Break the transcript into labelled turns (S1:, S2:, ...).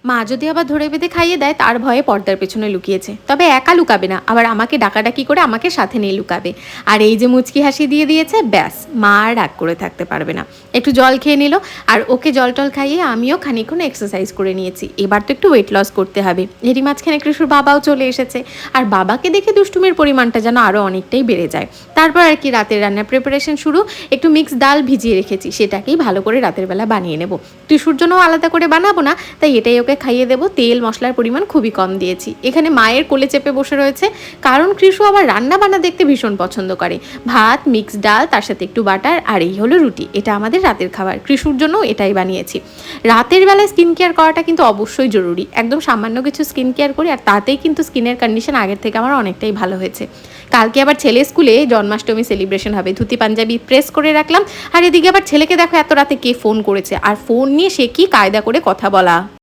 S1: মা যদি আবার ধরে বেঁধে খাইয়ে দেয় তার ভয়ে পর্দার পেছনে লুকিয়েছে, তবে একা লুকাবে না, আবার আমাকে ডাকাডাকি করে আমাকে সাথে নিয়ে লুকাবে। আর এই যে মুচকি হাসি দিয়ে দিয়েছে, ব্যাস মা আর রাগ করে থাকতে পারবে না। একটু জল খেয়ে নিল, আর ওকে জল টল খাইয়ে আমিও খানিকক্ষণ এক্সারসাইজ করে নিয়েছি। এবার তো একটু ওয়েট লস করতে হবে। এরই মাঝখানে কৃষুর বাবাও চলে এসেছে, আর বাবাকে দেখে দুষ্টুমির পরিমাণটা যেন আরও অনেকটাই বেড়ে যায়। তারপর আর কি রাতের রান্নার প্রিপারেশন শুরু। একটু মিক্স ডাল ভিজিয়ে রেখেছি, সেটাকেই ভালো করে রাতের বেলা বানিয়ে নেব। কৃষুর জন্য আলাদা করে বানাবো না, তাই এটাই ওকে খাইয়ে দেবো। তেল মশলার পরিমাণ খুবই কম দিয়েছি। এখানে মায়ের কোলে চেপে বসে রয়েছে, কারণ কৃষু আবার রান্না বান্না দেখতে ভীষণ পছন্দ করে। ভাত, মিক্স ডাল, তার সাথে একটু বাটার, আর এই হলো রুটি। এটা আমাদের রাতের খাবার। কৃষুর জন্য এটাই বানিয়েছি। রাতের বেলায় স্কিন কেয়ার করাটা কিন্তু অবশ্যই জরুরি। একদম সামান্য কিছু স্কিন কেয়ার করি, আর তাতেই কিন্তু স্কিনের কন্ডিশন আগের থেকে আমার অনেকটাই ভালো হয়েছে। কালকে আবার ছেলে স্কুলে জন্মাষ্টমী সেলিব্রেশন হবে, ধুতি পাঞ্জাবি প্রেস করে রাখলাম। আর এদিকে আবার ছেলেকে দেখো এত রাতে কে ফোন করেছে, আর ফোন নিয়ে সে কি কায়দা করে কথা বলা।